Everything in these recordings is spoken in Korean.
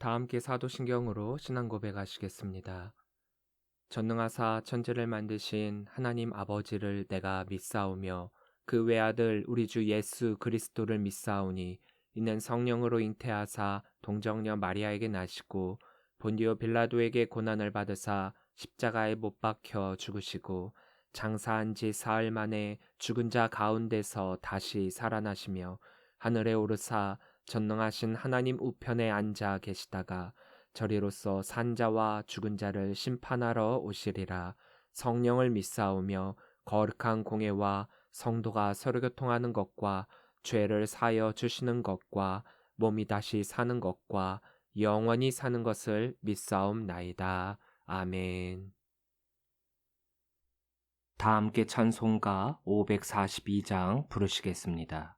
다 함께 사도신경으로 신앙 고백하시겠습니다. 전능하사 천지를 만드신 하나님 아버지를 내가 믿사오며 그 외아들 우리 주 예수 그리스도를 믿사오니 이는 성령으로 잉태하사 동정녀 마리아에게 나시고 본디오 빌라도에게 고난을 받으사 십자가에 못 박혀 죽으시고 장사한 지 사흘 만에 죽은 자 가운데서 다시 살아나시며 하늘에 오르사 전능하신 하나님 우편에 앉아 계시다가 저리로서 산자와 죽은 자를 심판하러 오시리라. 성령을 믿사오며 거룩한 공예와 성도가 서로 교통하는 것과 죄를 사여 주시는 것과 몸이 다시 사는 것과 영원히 사는 것을 믿사옵나이다. 아멘. 다 함께 찬송가 542장 부르시겠습니다.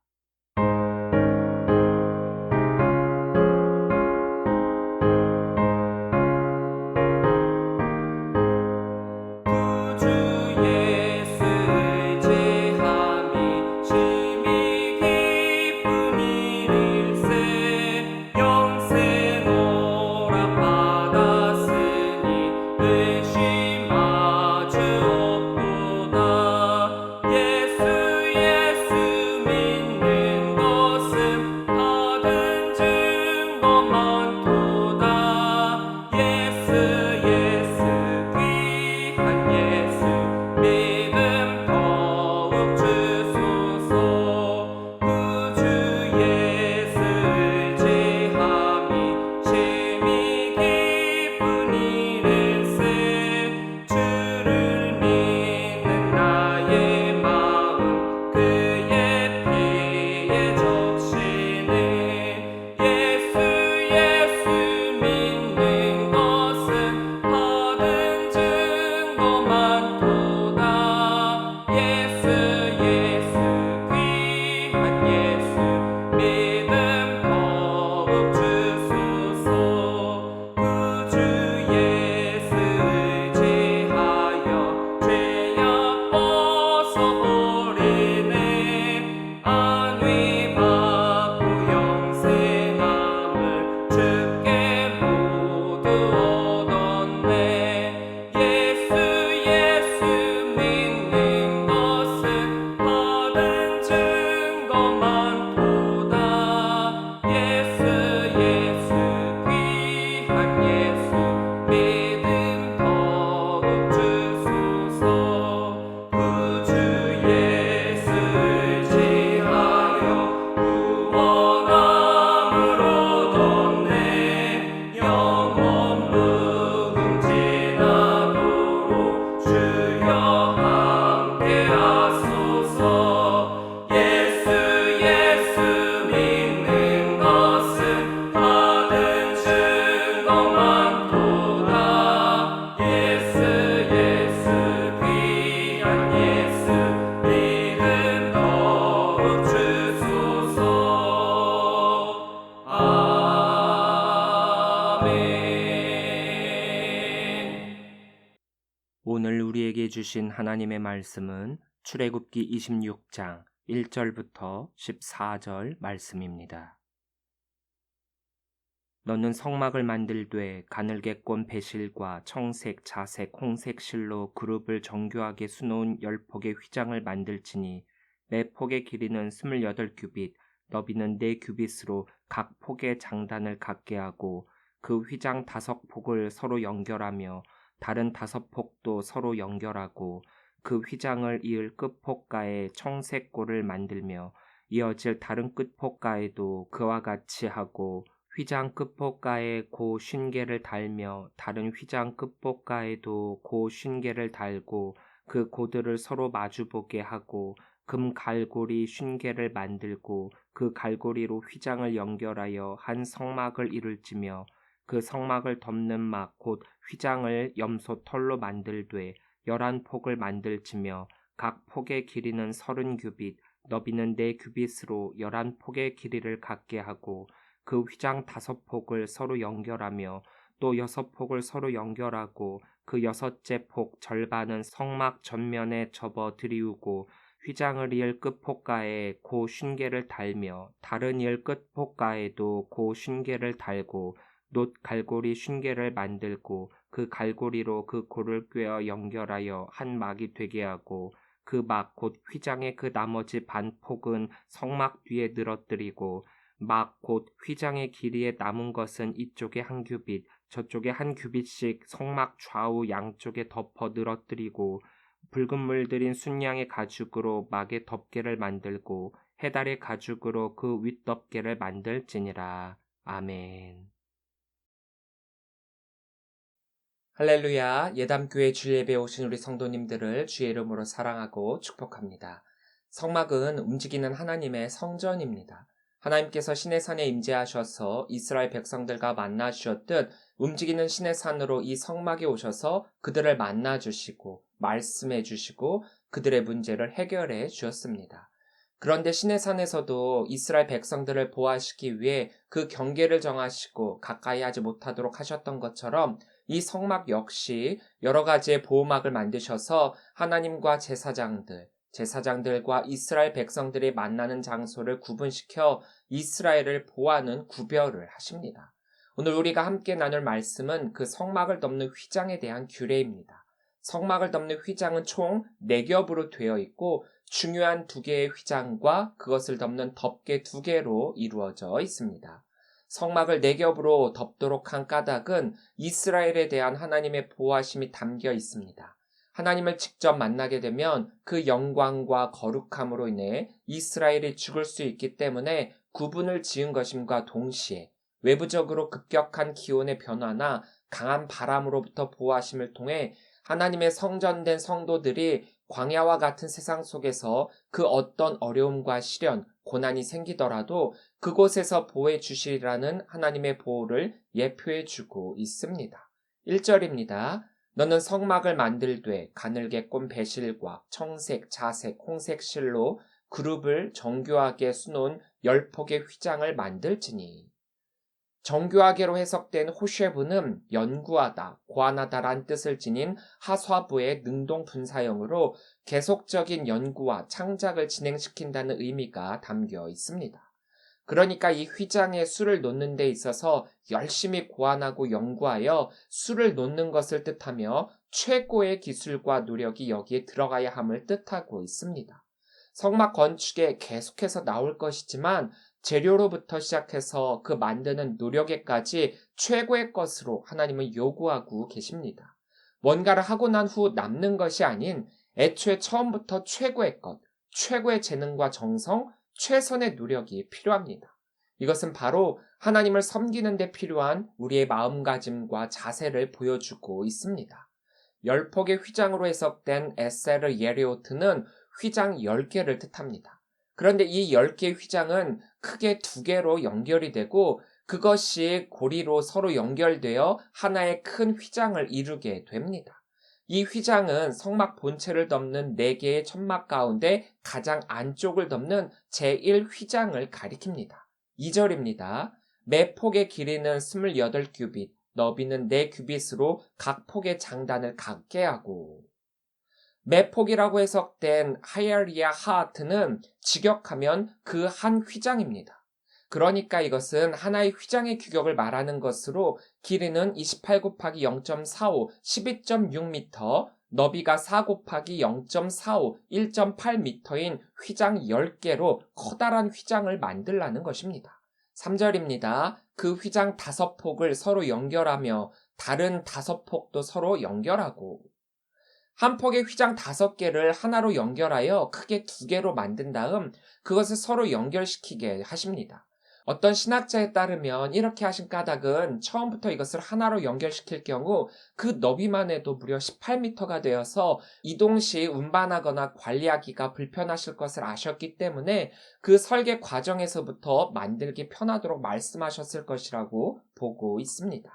오늘 우리에게 주신 하나님의 말씀은 출애굽기 26장 1절부터 14절 말씀입니다. 너는 성막을 만들되 가늘게 꼰 배실과 청색, 자색, 홍색 실로 그룹을 정교하게 수놓은 10폭의 휘장을 만들지니 매 폭의 길이는 28규빗, 너비는 4규빗으로 각 폭의 장단을 갖게 하고 그 휘장 5폭을 서로 연결하며 다른 5폭도 서로 연결하고 그 휘장을 이을 끝폭가에 청색골을 만들며 이어질 다른 끝폭가에도 그와 같이 하고 휘장 끝폭가에 고 쉰개를 달며 다른 휘장 끝폭가에도 고 쉰개를 달고 그 고들을 서로 마주보게 하고 금 갈고리 쉰개를 만들고 그 갈고리로 휘장을 연결하여 한 성막을 이룰지며 그 성막을 덮는 막 곧 휘장을 염소 털로 만들되 11폭을 만들지며 각 폭의 길이는 30규빗, 너비는 4규빗으로 11폭의 길이를 갖게 하고 그 휘장 5폭을 서로 연결하며 또 6폭을 서로 연결하고 그 6째 폭 절반은 성막 전면에 접어 들이우고 휘장을 이을 끝폭가에 고 쉰개를 달며 다른 이을 끝폭가에도 고 쉰개를 달고 놋 갈고리 쉰개를 만들고 그 갈고리로 그 골을 꿰어 연결하여 한 막이 되게 하고 그 막 곧 휘장의 그 나머지 반폭은 성막 뒤에 늘어뜨리고 막 곧 휘장의 길이에 남은 것은 이쪽에 한 규빗 저쪽에 한 규빗씩 성막 좌우 양쪽에 덮어 늘어뜨리고 붉은 물들인 순양의 가죽으로 막의 덮개를 만들고 해달의 가죽으로 그 윗덮개를 만들지니라. 아멘. 할렐루야. 예담교회 주일예배에 오신 우리 성도님들을 주의 이름으로 사랑하고 축복합니다. 성막은 움직이는 하나님의 성전입니다. 하나님께서 시내산에 임재하셔서 이스라엘 백성들과 만나 주셨듯 움직이는 시내산으로 이 성막에 오셔서 그들을 만나 주시고 말씀해 주시고 그들의 문제를 해결해 주었습니다. 그런데 시내산에서도 이스라엘 백성들을 보호하시기 위해 그 경계를 정하시고 가까이 하지 못하도록 하셨던 것처럼 이 성막 역시 여러 가지의 보호막을 만드셔서 하나님과 제사장들과 이스라엘 백성들이 만나는 장소를 구분시켜 이스라엘을 보호하는 구별을 하십니다. 오늘 우리가 함께 나눌 말씀은 그 성막을 덮는 휘장에 대한 규례입니다. 성막을 덮는 휘장은 총 4겹으로 되어 있고 중요한 2개의 휘장과 그것을 덮는 덮개 2개로 이루어져 있습니다. 성막을 4겹으로 덮도록 한 까닭은 이스라엘에 대한 하나님의 보호하심이 담겨 있습니다. 하나님을 직접 만나게 되면 그 영광과 거룩함으로 인해 이스라엘이 죽을 수 있기 때문에 구분을 지은 것임과 동시에 외부적으로 급격한 기온의 변화나 강한 바람으로부터 보호하심을 통해 하나님의 성전된 성도들이 광야와 같은 세상 속에서 그 어떤 어려움과 시련, 고난이 생기더라도 그곳에서 보호해 주시리라는 하나님의 보호를 예표해 주고 있습니다. 1절입니다. 너는 성막을 만들되 가늘게 꼰 배실과 청색, 자색, 홍색 실로 그룹을 정교하게 수놓은 10폭의 휘장을 만들지니. 정교하게로 해석된 호쉐브는 연구하다, 고안하다란 뜻을 지닌 하수하부의 능동 분사형으로 계속적인 연구와 창작을 진행시킨다는 의미가 담겨 있습니다. 그러니까 이 휘장에 술을 놓는 데 있어서 열심히 고안하고 연구하여 술을 놓는 것을 뜻하며 최고의 기술과 노력이 여기에 들어가야 함을 뜻하고 있습니다. 성막 건축에 계속해서 나올 것이지만 재료로부터 시작해서 그 만드는 노력에까지 최고의 것으로 하나님은 요구하고 계십니다. 뭔가를 하고 난 후 남는 것이 아닌 애초에 처음부터 최고의 것, 최고의 재능과 정성, 최선의 노력이 필요합니다. 이것은 바로 하나님을 섬기는 데 필요한 우리의 마음가짐과 자세를 보여주고 있습니다. 10폭의 휘장으로 해석된 에세르 예리오트는 휘장 10개를 뜻합니다. 그런데 이 10개의 휘장은 크게 2개로 연결이 되고 그것이 고리로 서로 연결되어 하나의 큰 휘장을 이루게 됩니다. 이 휘장은 성막 본체를 덮는 4개의 천막 가운데 가장 안쪽을 덮는 제1휘장을 가리킵니다. 2절입니다. 매 폭의 길이는 28규빗, 너비는 4규빗으로 각 폭의 장단을 같게 하고. 매폭이라고 해석된 하이아리아 하아트는 직역하면 그 한 휘장입니다. 그러니까 이것은 하나의 휘장의 규격을 말하는 것으로 길이는 28 곱하기 0.45, 12.6m, 너비가 4 곱하기 0.45, 1.8m인 휘장 10개로 커다란 휘장을 만들라는 것입니다. 3절입니다. 그 휘장 5폭을 서로 연결하며 다른 5폭도 서로 연결하고 한 폭의 휘장 5개를 하나로 연결하여 크게 2개로 만든 다음 그것을 서로 연결시키게 하십니다. 어떤 신학자에 따르면 이렇게 하신 까닭은 처음부터 이것을 하나로 연결시킬 경우 그 너비만 해도 무려 18m가 되어서 이동 시 운반하거나 관리하기가 불편하실 것을 아셨기 때문에 그 설계 과정에서부터 만들기 편하도록 말씀하셨을 것이라고 보고 있습니다.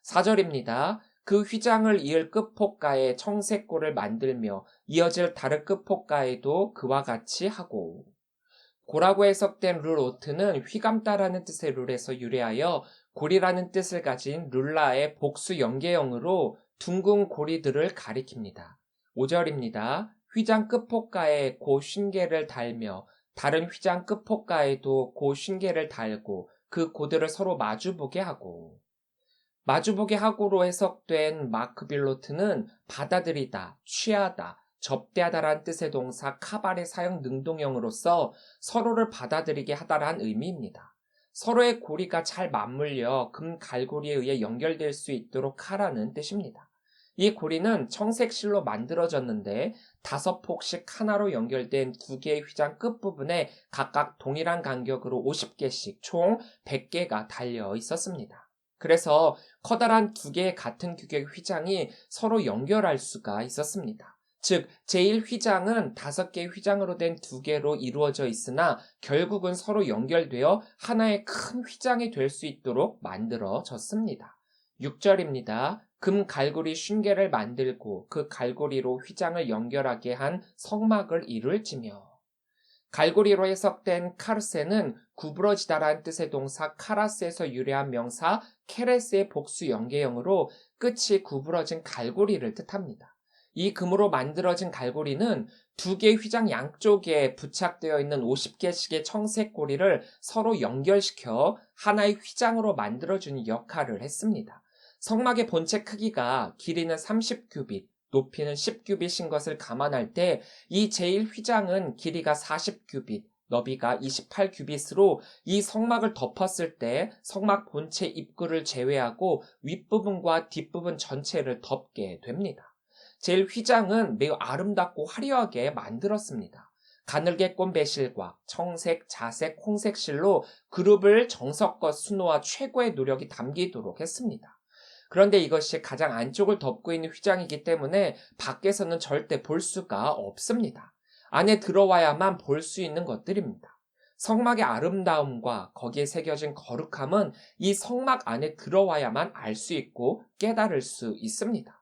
4절입니다. 그 휘장을 이을 끝폭가에 청색골을 만들며 이어질 다른 끝폭가에도 그와 같이 하고. 고라고 해석된 룰오트는 휘감다라는 뜻의 룰에서 유래하여 고리라는 뜻을 가진 룰라의 복수 연계형으로 둥근 고리들을 가리킵니다. 5절입니다. 휘장 끝폭가에 고 쉰개를 달며 다른 휘장 끝폭가에도 고 쉰개를 달고 그 고들을 서로 마주보게 하고. 마주보기 하고로 해석된 마크 빌로트는 받아들이다, 취하다, 접대하다란 뜻의 동사 카발의 사용 능동형으로서 서로를 받아들이게 하다란 의미입니다. 서로의 고리가 잘 맞물려 금 갈고리에 의해 연결될 수 있도록 하라는 뜻입니다. 이 고리는 청색 실로 만들어졌는데 5폭씩 하나로 연결된 2개의 휘장 끝부분에 각각 동일한 간격으로 50개씩 총 100개가 달려 있었습니다. 그래서 커다란 2개의 같은 규격의 휘장이 서로 연결할 수가 있었습니다. 즉, 제1휘장은 5개의 휘장으로 된 2개로 이루어져 있으나 결국은 서로 연결되어 하나의 큰 휘장이 될 수 있도록 만들어졌습니다. 6절입니다. 금 갈고리 50개를 만들고 그 갈고리로 휘장을 연결하게 한 성막을 이룰지며. 갈고리로 해석된 카르세는 구부러지다라는 뜻의 동사 카라스에서 유래한 명사 케레스의 복수 연계형으로 끝이 구부러진 갈고리를 뜻합니다. 이 금으로 만들어진 갈고리는 2개의 휘장 양쪽에 부착되어 있는 50개씩의 청색 고리를 서로 연결시켜 하나의 휘장으로 만들어주는 역할을 했습니다. 성막의 본체 크기가 길이는 30규빗, 높이는 10규빗인 것을 감안할 때 이 제1휘장은 길이가 40규빗, 너비가 28규빗으로 이 성막을 덮었을 때 성막 본체 입구를 제외하고 윗부분과 뒷부분 전체를 덮게 됩니다. 제1휘장은 매우 아름답고 화려하게 만들었습니다. 가늘게 꼰 배실과 청색, 자색, 홍색 실로 그룹을 정석껏 수놓아 최고의 노력이 담기도록 했습니다. 그런데 이것이 가장 안쪽을 덮고 있는 휘장이기 때문에 밖에서는 절대 볼 수가 없습니다. 안에 들어와야만 볼 수 있는 것들입니다. 성막의 아름다움과 거기에 새겨진 거룩함은 이 성막 안에 들어와야만 알 수 있고 깨달을 수 있습니다.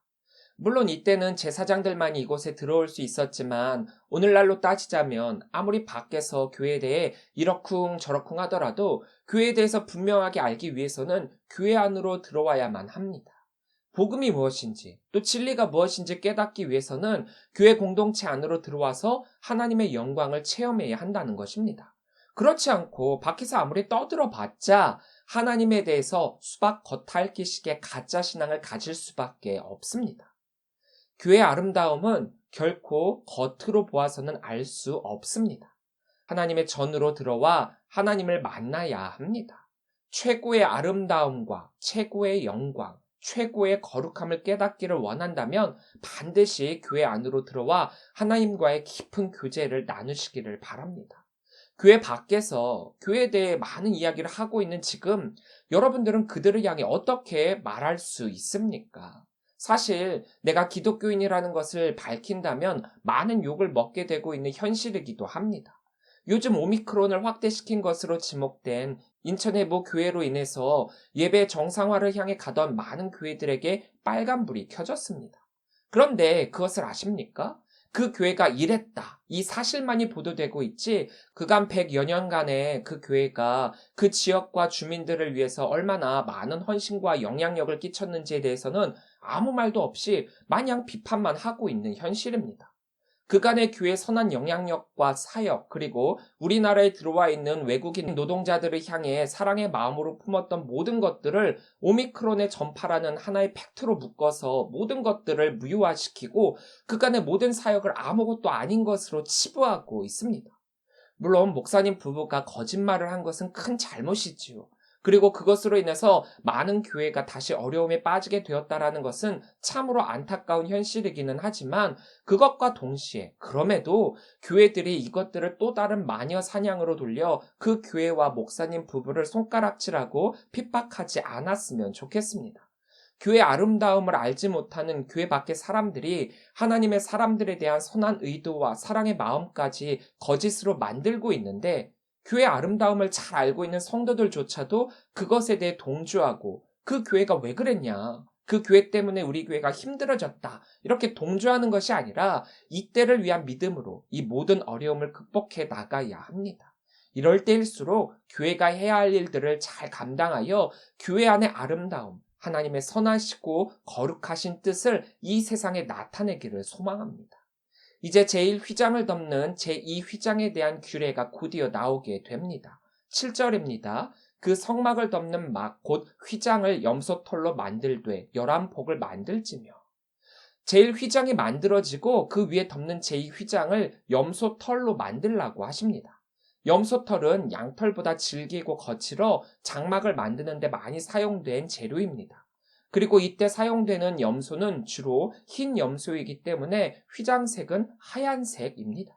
물론 이때는 제사장들만이 이곳에 들어올 수 있었지만 오늘날로 따지자면 아무리 밖에서 교회에 대해 이러쿵 저러쿵 하더라도 교회에 대해서 분명하게 알기 위해서는 교회 안으로 들어와야만 합니다. 복음이 무엇인지 또 진리가 무엇인지 깨닫기 위해서는 교회 공동체 안으로 들어와서 하나님의 영광을 체험해야 한다는 것입니다. 그렇지 않고 밖에서 아무리 떠들어봤자 하나님에 대해서 수박 겉핥기식의 가짜 신앙을 가질 수밖에 없습니다. 교회의 아름다움은 결코 겉으로 보아서는 알 수 없습니다. 하나님의 전으로 들어와 하나님을 만나야 합니다. 최고의 아름다움과 최고의 영광, 최고의 거룩함을 깨닫기를 원한다면 반드시 교회 안으로 들어와 하나님과의 깊은 교제를 나누시기를 바랍니다. 교회 밖에서 교회에 대해 많은 이야기를 하고 있는 지금 여러분들은 그들을 향해 어떻게 말할 수 있습니까? 사실 내가 기독교인이라는 것을 밝힌다면 많은 욕을 먹게 되고 있는 현실이기도 합니다. 요즘 오미크론을 확대시킨 것으로 지목된 인천의 모 교회로 인해서 예배 정상화를 향해 가던 많은 교회들에게 빨간불이 켜졌습니다. 그런데 그것을 아십니까? 그 교회가 이랬다. 이 사실만이 보도되고 있지 그간 100여 년간의 그 교회가 그 지역과 주민들을 위해서 얼마나 많은 헌신과 영향력을 끼쳤는지에 대해서는 아무 말도 없이 마냥 비판만 하고 있는 현실입니다. 그간의 교회의 선한 영향력과 사역 그리고 우리나라에 들어와 있는 외국인 노동자들을 향해 사랑의 마음으로 품었던 모든 것들을 오미크론의 전파라는 하나의 팩트로 묶어서 모든 것들을 무효화시키고 그간의 모든 사역을 아무것도 아닌 것으로 치부하고 있습니다. 물론 목사님 부부가 거짓말을 한 것은 큰 잘못이지요. 그리고 그것으로 인해서 많은 교회가 다시 어려움에 빠지게 되었다라는 것은 참으로 안타까운 현실이기는 하지만 그것과 동시에 그럼에도 교회들이 이것들을 또 다른 마녀 사냥으로 돌려 그 교회와 목사님 부부를 손가락질하고 핍박하지 않았으면 좋겠습니다. 교회의 아름다움을 알지 못하는 교회 밖의 사람들이 하나님의 사람들에 대한 선한 의도와 사랑의 마음까지 거짓으로 만들고 있는데 교회의 아름다움을 잘 알고 있는 성도들조차도 그것에 대해 동조하고 그 교회가 왜 그랬냐, 그 교회 때문에 우리 교회가 힘들어졌다 이렇게 동조하는 것이 아니라 이때를 위한 믿음으로 이 모든 어려움을 극복해 나가야 합니다. 이럴 때일수록 교회가 해야 할 일들을 잘 감당하여 교회 안의 아름다움, 하나님의 선하시고 거룩하신 뜻을 이 세상에 나타내기를 소망합니다. 이제 제1휘장을 덮는 제2휘장에 대한 규례가 곧이어 나오게 됩니다. 7절입니다. 그 성막을 덮는 막 곧 휘장을 염소털로 만들되 11폭을 만들지며 제1휘장이 만들어지고 그 위에 덮는 제2휘장을 염소털로 만들라고 하십니다. 염소털은 양털보다 질기고 거칠어 장막을 만드는 데 많이 사용된 재료입니다. 그리고 이때 사용되는 염소는 주로 흰 염소이기 때문에 휘장색은 하얀색입니다.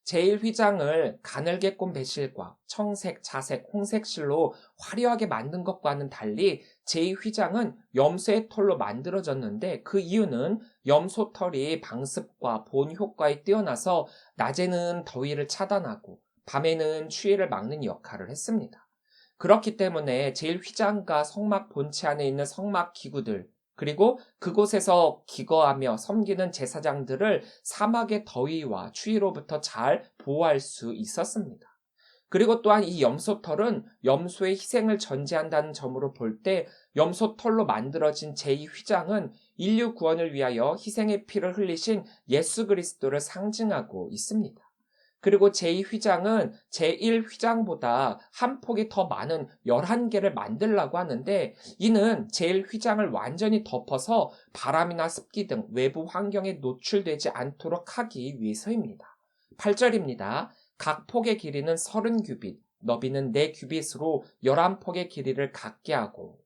제1휘장을 가늘게 꼰 배실과 청색, 자색, 홍색 실로 화려하게 만든 것과는 달리 제2휘장은 염소의 털로 만들어졌는데 그 이유는 염소 털이 방습과 보온 효과에 뛰어나서 낮에는 더위를 차단하고 밤에는 추위를 막는 역할을 했습니다. 그렇기 때문에 제1휘장과 성막 본체 안에 있는 성막 기구들 그리고 그곳에서 기거하며 섬기는 제사장들을 사막의 더위와 추위로부터 잘 보호할 수 있었습니다. 그리고 또한 이 염소털은 염소의 희생을 전제한다는 점으로 볼 때 염소털로 만들어진 제2휘장은 인류 구원을 위하여 희생의 피를 흘리신 예수 그리스도를 상징하고 있습니다. 그리고 제2휘장은 제1휘장보다 한 폭이 더 많은 11개를 만들라고 하는데 이는 제1휘장을 완전히 덮어서 바람이나 습기 등 외부 환경에 노출되지 않도록 하기 위해서입니다. 8절입니다. 각 폭의 길이는 30규빗, 너비는 4규빗으로 11폭의 길이를 갖게 하고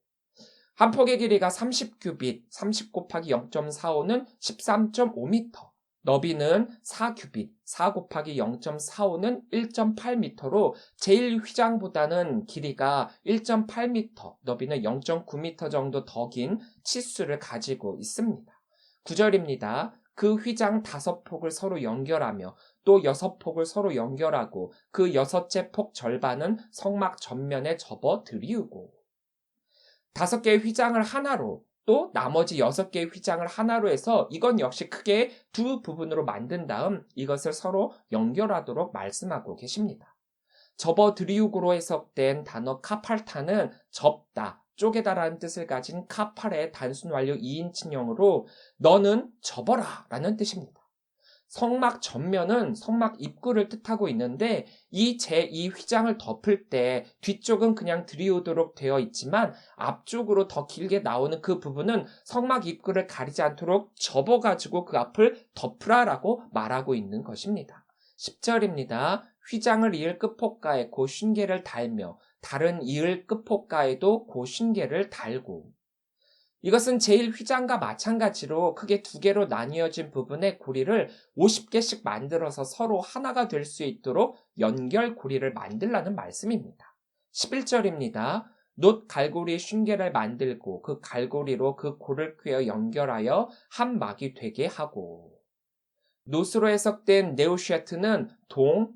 한 폭의 길이가 30규빗, 30 곱하기 0.45는 13.5m, 너비는 4규빗, 4 곱하기 0.45는 1.8m로 제1휘장보다는 길이가 1.8m, 너비는 0.9m 정도 더 긴 치수를 가지고 있습니다. 9절입니다. 그 휘장 5폭을 서로 연결하며 또 6폭을 서로 연결하고 그 6째 폭 절반은 성막 전면에 접어 들이우고 5개의 휘장을 하나로 또 나머지 6개의 휘장을 하나로 해서 이건 역시 크게 두 부분으로 만든 다음 이것을 서로 연결하도록 말씀하고 계십니다. 접어 들이우고로 해석된 단어 카팔타는 접다, 쪼개다라는 뜻을 가진 카팔의 단순 완료 2인칭형으로 너는 접어라 라는 뜻입니다. 성막 전면은 성막 입구를 뜻하고 있는데 이 제2휘장을 덮을 때 뒤쪽은 그냥 들이오도록 되어 있지만 앞쪽으로 더 길게 나오는 그 부분은 성막 입구를 가리지 않도록 접어가지고 그 앞을 덮으라라고 말하고 있는 것입니다. 10절입니다. 휘장을 이을 끝폭가에 고 쉰개를 달며 다른 이을 끝폭가에도 고 쉰개를 달고 이것은 제1휘장과 마찬가지로 크게 2개로 나뉘어진 부분의 고리를 50개씩 만들어서 서로 하나가 될 수 있도록 연결 고리를 만들라는 말씀입니다. 11절입니다. 놋 갈고리 50개를 만들고 그 갈고리로 그 골을 꿰어 연결하여 한 막이 되게 하고 놋으로 해석된 네오시아트는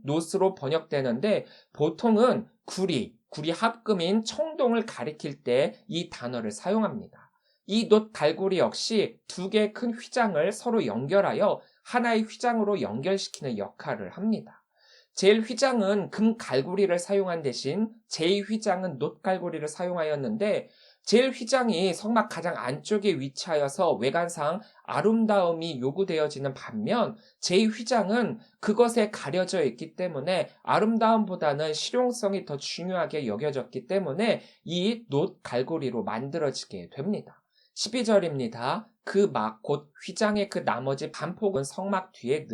놋으로 번역되는데 보통은 구리 합금인 청동을 가리킬 때 이 단어를 사용합니다. 이 놋 갈고리 역시 2개의 큰 휘장을 서로 연결하여 하나의 휘장으로 연결시키는 역할을 합니다. 제1휘장은 금 갈고리를 사용한 대신 제2휘장은 놋 갈고리를 사용하였는데 제1휘장이 성막 가장 안쪽에 위치하여서 외관상 아름다움이 요구되어지는 반면 제2휘장은 그것에 가려져 있기 때문에 아름다움보다는 실용성이 더 중요하게 여겨졌기 때문에 이 놋 갈고리로 만들어지게 됩니다. 12절입니다. 그 막 곧 휘장의 그 나머지 반폭은 성막 뒤에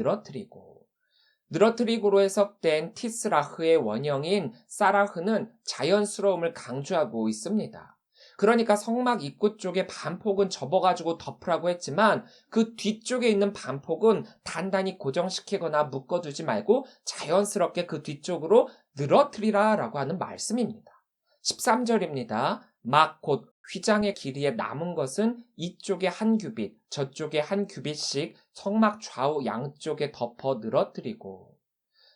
늘어뜨리고로 해석된 티스라흐의 원형인 사라흐는 자연스러움을 강조하고 있습니다. 그러니까 성막 입구 쪽에 반폭은 접어가지고 덮으라고 했지만 그 뒤쪽에 있는 반폭은 단단히 고정시키거나 묶어두지 말고 자연스럽게 그 뒤쪽으로 늘어뜨리라 라고 하는 말씀입니다. 13절입니다. 막 곧 휘장의 길이에 남은 것은 이쪽에 한 규빗, 저쪽에 한 규빗씩 성막 좌우 양쪽에 덮어 늘어뜨리고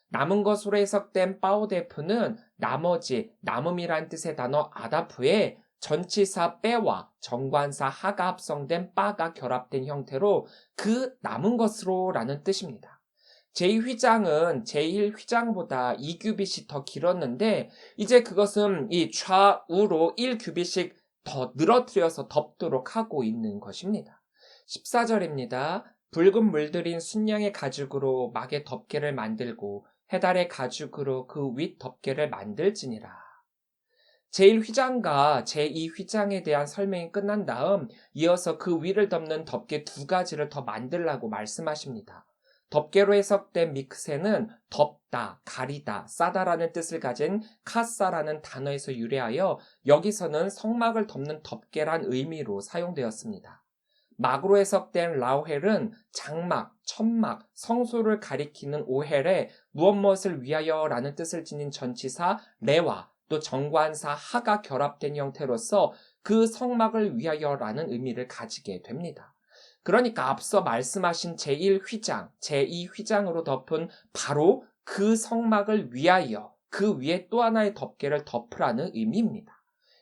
남은 것으로 해석된 파우데프는 나머지, 남음이란 뜻의 단어 아다프에 전치사 빼와 정관사 하가 합성된 빠가 결합된 형태로 그 남은 것으로 라는 뜻입니다. 제2휘장은 제1휘장보다 2규빗이 더 길었는데 이제 그것은 이 좌우로 1규빗씩 더 늘어뜨려서 덮도록 하고 있는 것입니다. 14절입니다. 붉은 물들인 순양의 가죽으로 막의 덮개를 만들고 해달의 가죽으로 그 윗 덮개를 만들지니라. 제1휘장과 제2휘장에 대한 설명이 끝난 다음 이어서 그 위를 덮는 덮개 두 가지를 더 만들라고 말씀하십니다. 덮개로 해석된 미크세는 덮다, 가리다, 싸다라는 뜻을 가진 카사라는 단어에서 유래하여 여기서는 성막을 덮는 덮개란 의미로 사용되었습니다. 막으로 해석된 라오헬은 장막, 천막, 성소를 가리키는 오헬에 무엇을 위하여라는 뜻을 지닌 전치사 레와 또 정관사 하가 결합된 형태로서 그 성막을 위하여라는 의미를 가지게 됩니다. 그러니까 앞서 말씀하신 제1휘장, 제2휘장으로 덮은 바로 그 성막을 위하여 그 위에 또 하나의 덮개를 덮으라는 의미입니다.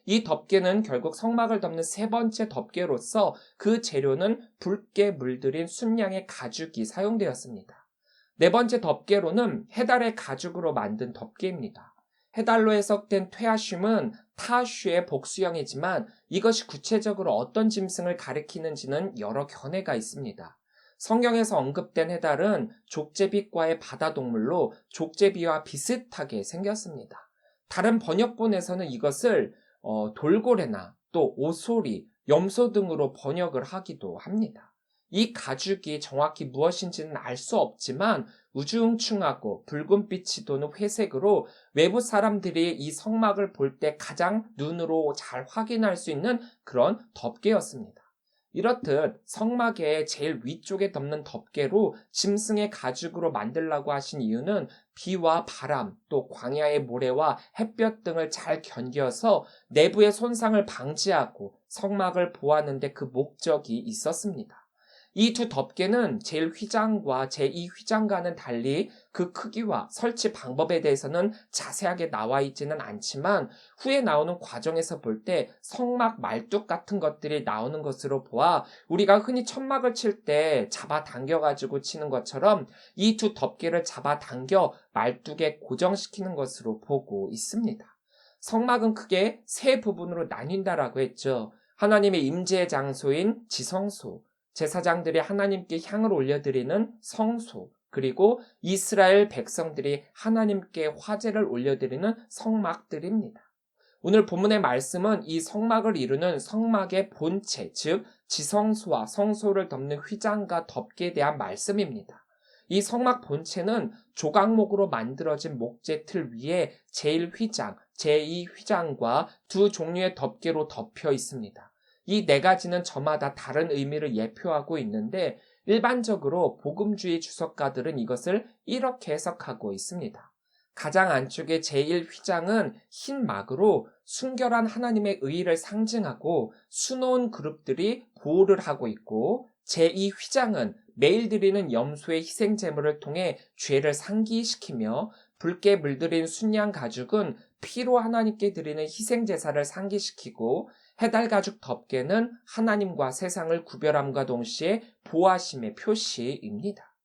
이 덮개는 결국 성막을 덮는 세 번째 덮개로서 그 재료는 붉게 물들인 순양의 가죽이 사용되었습니다. 네 번째 덮개로는 해달의 가죽으로 만든 덮개입니다. 해달로 해석된 퇴아슘은 타슈의 복수형이지만 이것이 구체적으로 어떤 짐승을 가리키는지는 여러 견해가 있습니다. 성경에서 언급된 해달은 족제비과의 바다동물로 족제비와 비슷하게 생겼습니다. 다른 번역본에서는 이것을 돌고래나 또 오소리, 염소 등으로 번역을 하기도 합니다. 이 가죽이 정확히 무엇인지는 알 수 없지만 우중충하고 붉은빛이 도는 회색으로 외부 사람들이 이 성막을 볼 때 가장 눈으로 잘 확인할 수 있는 그런 덮개였습니다. 이렇듯 성막의 제일 위쪽에 덮는 덮개로 짐승의 가죽으로 만들라고 하신 이유는 비와 바람, 또 광야의 모래와 햇볕 등을 잘 견뎌서 내부의 손상을 방지하고 성막을 보호하는 데 그 목적이 있었습니다. 이 두 덮개는 제1휘장과 제2휘장과는 달리 그 크기와 설치 방법에 대해서는 자세하게 나와 있지는 않지만 후에 나오는 과정에서 볼 때 성막 말뚝 같은 것들이 나오는 것으로 보아 우리가 흔히 천막을 칠 때 잡아당겨가지고 치는 것처럼 이 두 덮개를 잡아당겨 말뚝에 고정시키는 것으로 보고 있습니다. 성막은 크게 세 부분으로 나뉜다라고 했죠. 하나님의 임재의 장소인 지성소, 제사장들이 하나님께 향을 올려드리는 성소, 그리고 이스라엘 백성들이 하나님께 화제를 올려드리는 성막들입니다. 오늘 본문의 말씀은 이 성막을 이루는 성막의 본체, 즉 지성소와 성소를 덮는 휘장과 덮개에 대한 말씀입니다. 이 성막 본체는 조각목으로 만들어진 목재 틀 위에 제1휘장, 제2휘장과 두 종류의 덮개로 덮여 있습니다. 이 네 가지는 저마다 다른 의미를 예표하고 있는데 일반적으로 복음주의 주석가들은 이것을 이렇게 해석하고 있습니다. 가장 안쪽의 제1휘장은 흰 막으로 순결한 하나님의 의의를 상징하고 수놓은 그룹들이 보호를 하고 있고 제2휘장은 매일 드리는 염소의 희생 제물을 통해 죄를 상기시키며 붉게 물들인 순양 가죽은 피로 하나님께 드리는 희생 제사를 상기시키고 해달 가죽 덮개는 하나님과 세상을 구별함과 동시에 보호하심의 표시입니다.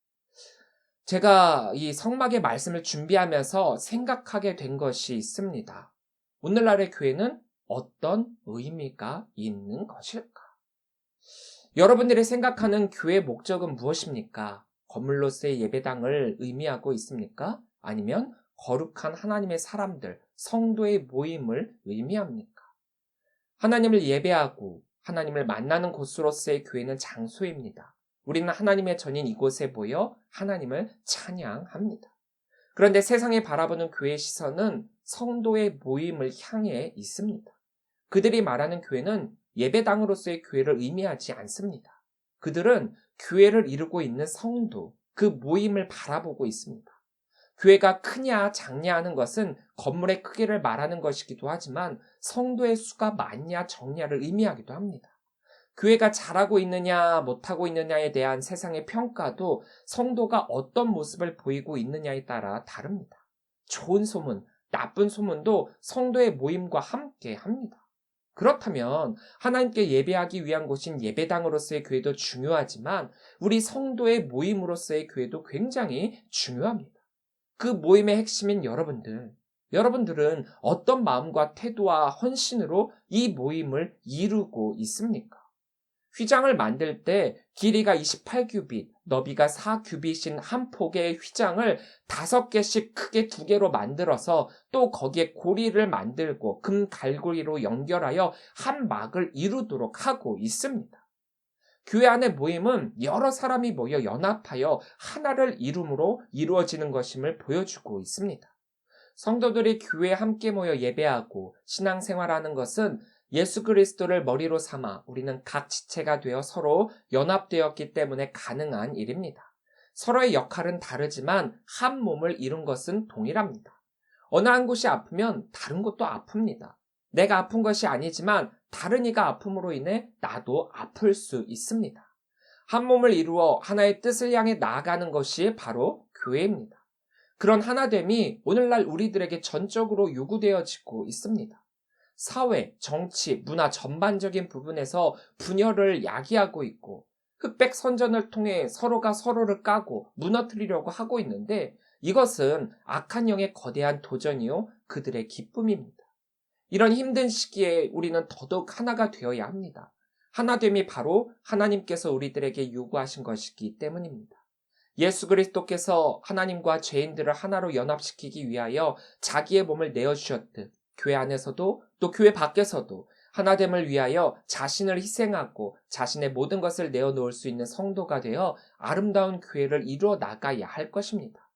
제가 이 성막의 말씀을 준비하면서 생각하게 된 것이 있습니다. 오늘날의 교회는 어떤 의미가 있는 것일까? 여러분들이 생각하는 교회의 목적은 무엇입니까? 건물로서의 예배당을 의미하고 있습니까? 아니면 거룩한 하나님의 사람들, 성도의 모임을 의미합니까? 하나님을 예배하고 하나님을 만나는 곳으로서의 교회는 장소입니다. 우리는 하나님의 전인 이곳에 모여 하나님을 찬양합니다. 그런데 세상에 바라보는 교회의 시선은 성도의 모임을 향해 있습니다. 그들이 말하는 교회는 예배당으로서의 교회를 의미하지 않습니다. 그들은 교회를 이루고 있는 성도, 그 모임을 바라보고 있습니다. 교회가 크냐 작냐 하는 것은 건물의 크기를 말하는 것이기도 하지만 성도의 수가 많냐 적냐를 의미하기도 합니다. 교회가 잘하고 있느냐 못하고 있느냐에 대한 세상의 평가도 성도가 어떤 모습을 보이고 있느냐에 따라 다릅니다. 좋은 소문, 나쁜 소문도 성도의 모임과 함께 합니다. 그렇다면 하나님께 예배하기 위한 곳인 예배당으로서의 교회도 중요하지만 우리 성도의 모임으로서의 교회도 굉장히 중요합니다. 그 모임의 핵심인 여러분들은 어떤 마음과 태도와 헌신으로 이 모임을 이루고 있습니까? 휘장을 만들 때 길이가 28규빗, 너비가 4규빗인 한 폭의 휘장을 5개씩 크게 2개로 만들어서 또 거기에 고리를 만들고 금 갈고리로 연결하여 한 막을 이루도록 하고 있습니다. 교회 안의 모임은 여러 사람이 모여 연합하여 하나를 이룸으로 이루어지는 것임을 보여주고 있습니다. 성도들이 교회에 함께 모여 예배하고 신앙생활하는 것은 예수 그리스도를 머리로 삼아 우리는 각 지체가 되어 서로 연합되었기 때문에 가능한 일입니다. 서로의 역할은 다르지만 한 몸을 이룬 것은 동일합니다. 어느 한 곳이 아프면 다른 곳도 아픕니다. 내가 아픈 것이 아니지만 다른 이가 아픔으로 인해 나도 아플 수 있습니다. 한 몸을 이루어 하나의 뜻을 향해 나아가는 것이 바로 교회입니다. 그런 하나됨이 오늘날 우리들에게 전적으로 요구되어지고 있습니다. 사회, 정치, 문화 전반적인 부분에서 분열을 야기하고 있고 흑백 선전을 통해 서로가 서로를 까고 무너뜨리려고 하고 있는데 이것은 악한 영의 거대한 도전이요 그들의 기쁨입니다. 이런 힘든 시기에 우리는 더더욱 하나가 되어야 합니다. 하나됨이 바로 하나님께서 우리들에게 요구하신 것이기 때문입니다. 예수 그리스도께서 하나님과 죄인들을 하나로 연합시키기 위하여 자기의 몸을 내어주셨듯 교회 안에서도 또 교회 밖에서도 하나됨을 위하여 자신을 희생하고 자신의 모든 것을 내어놓을 수 있는 성도가 되어 아름다운 교회를 이루어 나가야 할 것입니다.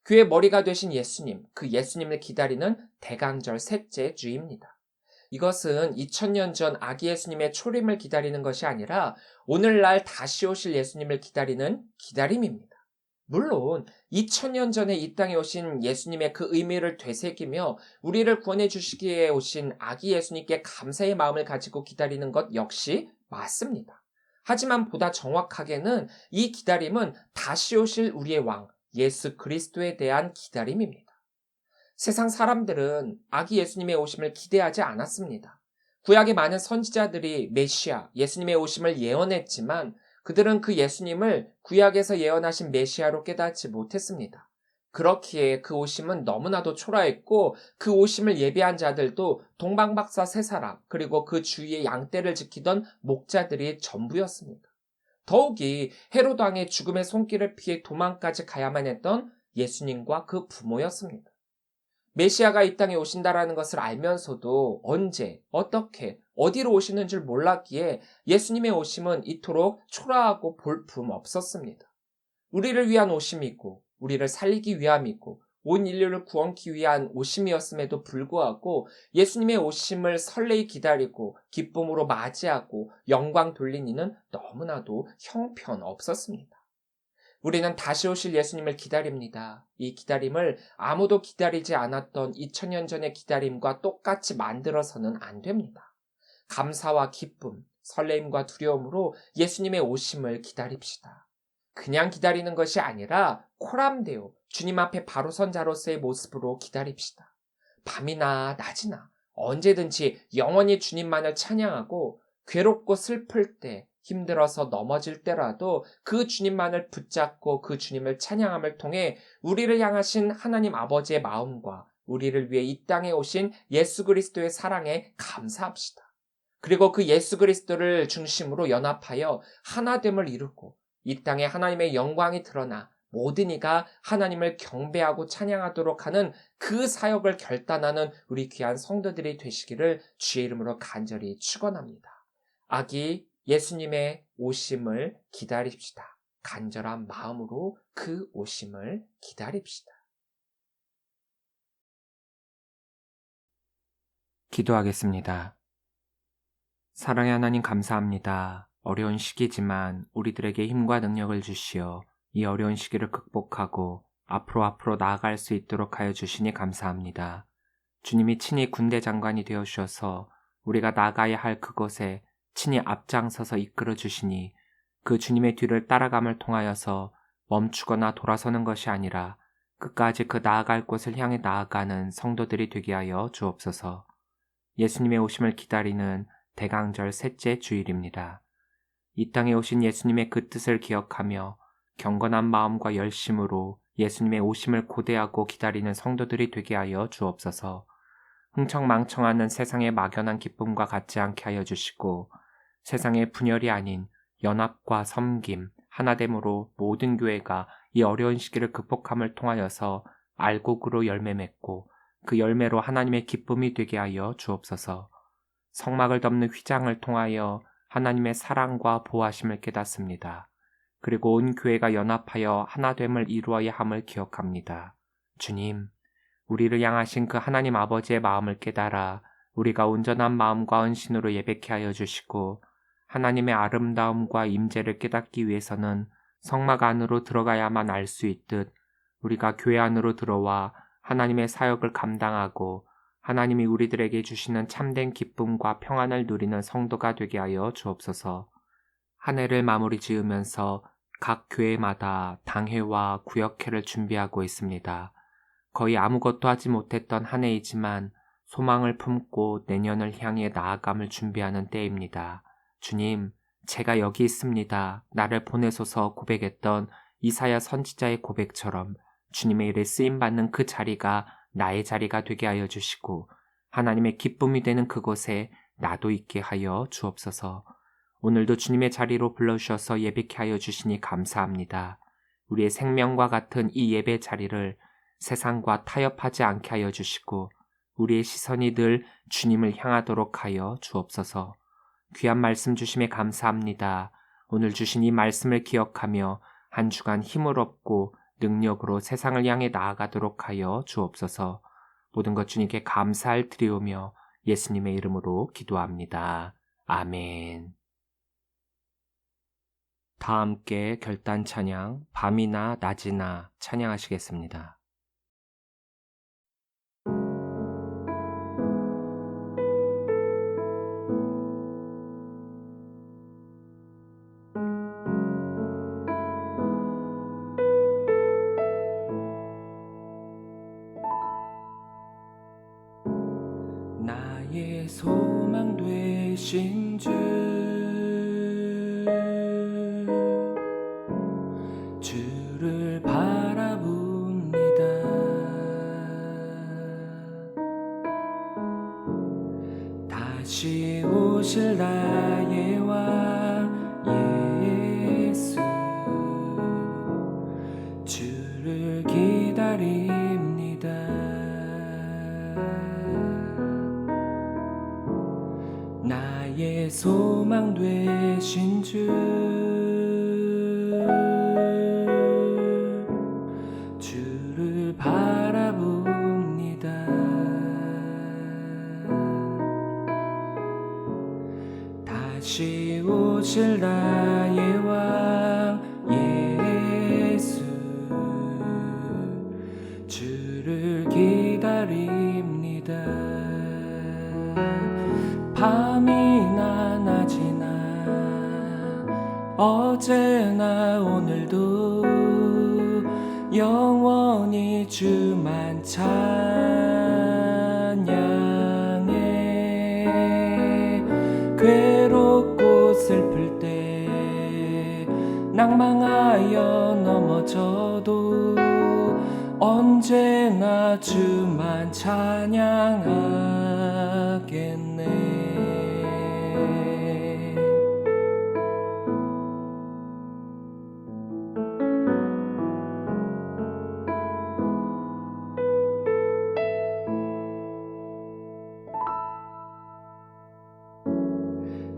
교회 머리가 되신 예수님, 그 예수님을 기다리는 대강절 셋째 주입니다. 이것은 2000년 전 아기 예수님의 초림을 기다리는 것이 아니라 오늘날 다시 오실 예수님을 기다리는 기다림입니다. 물론 2000년 전에 이 땅에 오신 예수님의 그 의미를 되새기며 우리를 구원해 주시기에 오신 아기 예수님께 감사의 마음을 가지고 기다리는 것 역시 맞습니다. 하지만 보다 정확하게는 이 기다림은 다시 오실 우리의 왕 예수 그리스도에 대한 기다림입니다. 세상 사람들은 아기 예수님의 오심을 기대하지 않았습니다. 구약의 많은 선지자들이 메시아, 예수님의 오심을 예언했지만 그들은 그 예수님을 구약에서 예언하신 메시아로 깨닫지 못했습니다. 그렇기에 그 오심은 너무나도 초라했고 그 오심을 예비한 자들도 동방박사 세 사람 그리고 그 주위에 양떼를 지키던 목자들이 전부였습니다. 더욱이 헤롯 왕의 죽음의 손길을 피해 도망까지 가야만 했던 예수님과 그 부모였습니다. 메시아가 이 땅에 오신다라는 것을 알면서도 언제, 어떻게, 어디로 오시는 줄 몰랐기에 예수님의 오심은 이토록 초라하고 볼품 없었습니다. 우리를 위한 오심이고 우리를 살리기 위함이고 온 인류를 구원하기 위한 오심이었음에도 불구하고 예수님의 오심을 설레이 기다리고 기쁨으로 맞이하고 영광 돌린 이는 너무나도 형편없었습니다. 우리는 다시 오실 예수님을 기다립니다. 이 기다림을 아무도 기다리지 않았던 2000년 전의 기다림과 똑같이 만들어서는 안 됩니다. 감사와 기쁨, 설레임과 두려움으로 예수님의 오심을 기다립시다. 그냥 기다리는 것이 아니라 코람데오, 주님 앞에 바로 선 자로서의 모습으로 기다립시다. 밤이나 낮이나 언제든지 영원히 주님만을 찬양하고 괴롭고 슬플 때 힘들어서 넘어질 때라도 그 주님만을 붙잡고 그 주님을 찬양함을 통해 우리를 향하신 하나님 아버지의 마음과 우리를 위해 이 땅에 오신 예수 그리스도의 사랑에 감사합시다. 그리고 그 예수 그리스도를 중심으로 연합하여 하나됨을 이루고 이 땅에 하나님의 영광이 드러나 모든 이가 하나님을 경배하고 찬양하도록 하는 그 사역을 결단하는 우리 귀한 성도들이 되시기를 주의 이름으로 간절히 축원합니다. 아기 예수님의 오심을 기다립시다. 간절한 마음으로 그 오심을 기다립시다. 기도하겠습니다. 사랑의 하나님 감사합니다. 어려운 시기지만 우리들에게 힘과 능력을 주시어 이 어려운 시기를 극복하고 앞으로 나아갈 수 있도록 하여 주시니 감사합니다. 주님이 친히 군대 장관이 되어 주셔서 우리가 나가야 할 그곳에 친히 앞장서서 이끌어 주시니 그 주님의 뒤를 따라감을 통하여서 멈추거나 돌아서는 것이 아니라 끝까지 그 나아갈 곳을 향해 나아가는 성도들이 되게 하여 주옵소서. 예수님의 오심을 기다리는 대강절 셋째 주일입니다. 이 땅에 오신 예수님의 그 뜻을 기억하며 경건한 마음과 열심으로 예수님의 오심을 고대하고 기다리는 성도들이 되게 하여 주옵소서. 흥청망청하는 세상의 막연한 기쁨과 같지 않게 하여 주시고 세상의 분열이 아닌 연합과 섬김, 하나됨으로 모든 교회가 이 어려운 시기를 극복함을 통하여서 알곡으로 열매 맺고 그 열매로 하나님의 기쁨이 되게 하여 주옵소서. 성막을 덮는 휘장을 통하여 하나님의 사랑과 보호하심을 깨닫습니다. 그리고 온 교회가 연합하여 하나됨을 이루어야 함을 기억합니다. 주님, 우리를 향하신 그 하나님 아버지의 마음을 깨달아 우리가 온전한 마음과 헌신으로 예배케 하여 주시고 하나님의 아름다움과 임재를 깨닫기 위해서는 성막 안으로 들어가야만 알 수 있듯 우리가 교회 안으로 들어와 하나님의 사역을 감당하고 하나님이 우리들에게 주시는 참된 기쁨과 평안을 누리는 성도가 되게 하여 주옵소서. 한 해를 마무리 지으면서 각 교회마다 당회와 구역회를 준비하고 있습니다. 거의 아무것도 하지 못했던 한 해이지만 소망을 품고 내년을 향해 나아감을 준비하는 때입니다. 주님, 제가 여기 있습니다. 나를 보내소서 고백했던 이사야 선지자의 고백처럼 주님의 일에 쓰임받는 그 자리가 나의 자리가 되게 하여 주시고 하나님의 기쁨이 되는 그곳에 나도 있게 하여 주옵소서. 오늘도 주님의 자리로 불러주셔서 예배케 하여 주시니 감사합니다. 우리의 생명과 같은 이 예배 자리를 세상과 타협하지 않게 하여 주시고 우리의 시선이 늘 주님을 향하도록 하여 주옵소서. 귀한 말씀 주심에 감사합니다. 오늘 주신 이 말씀을 기억하며 한 주간 힘을 얻고 능력으로 세상을 향해 나아가도록 하여 주옵소서. 모든 것 주님께 감사를 드리오며 예수님의 이름으로 기도합니다. 아멘. 다 함께 결단 찬양 밤이나 낮이나 찬양하시겠습니다. 나의 소망 되신 주, 주를 바라봅니다. 다시 오실 나의 왕 예수, 주를 기다립니다. 나의 소망 되신 주, 주를 바라봅니다. 다시 오실 나의 왕 예수, 주를 기다립니다. 밤이나 낮이나 어제나 오늘도 영원히 주만 찬양해. 괴롭고 슬플 때 낭망하여 넘어져도 언제나 주만 찬양하겠네.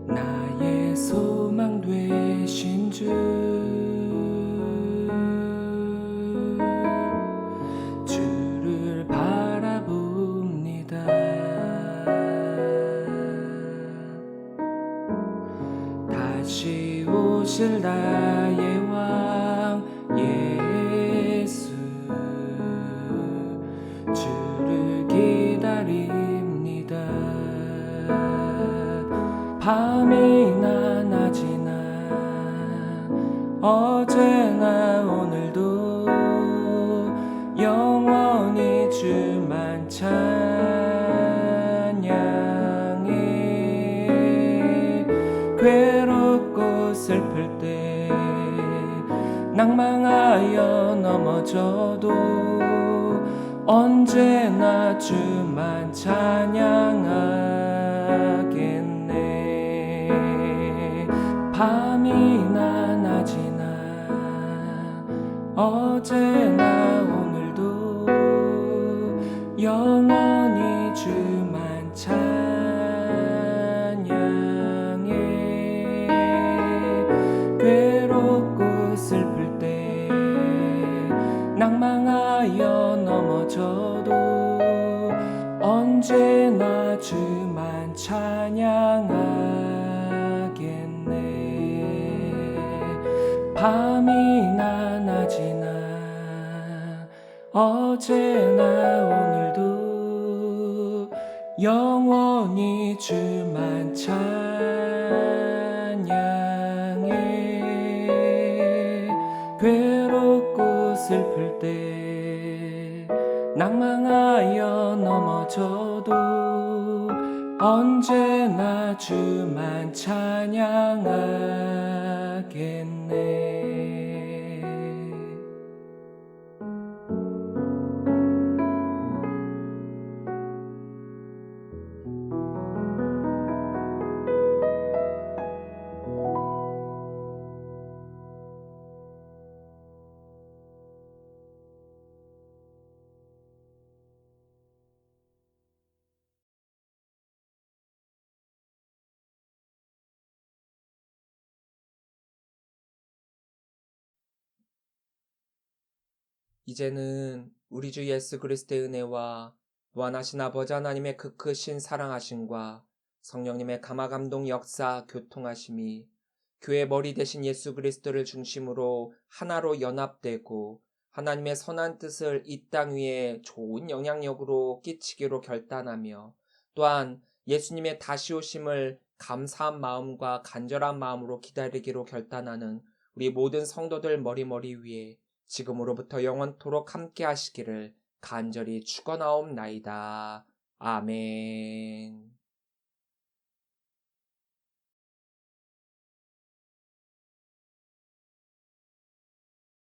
나의 소망 되신 주, 주를 바라봅니다. 다시 오실 나의 왕 예수, 주를 기다립니다. 밤이나 낮이나 어제나 오늘도 영원히 주만 찬양해. 괴롭고 슬플 때 낭망하여 넘어져도 언제나 주만 찬양하겠네. 영원히 주만 찬양해. 괴롭고 슬플 때 낭망하여 넘어져도 언제나 주만 찬양하겠네. 밤이나 낮이나 어제나 오늘도 영원히 주만 찬양해. 괴롭고 슬플 때 낭망하여 넘어져도 언제나 주만 찬양하겠네. 이제는 우리 주 예수 그리스도의 은혜와 무한하신 아버지 하나님의 그 크신 사랑하심과 성령님의 감화감동 역사 교통하심이 교회 머리 대신 예수 그리스도를 중심으로 하나로 연합되고 하나님의 선한 뜻을 이 땅 위에 좋은 영향력으로 끼치기로 결단하며 또한 예수님의 다시 오심을 감사한 마음과 간절한 마음으로 기다리기로 결단하는 우리 모든 성도들 머리 위에 지금으로부터 영원토록 함께 하시기를 간절히 축원하옵나이다. 아멘.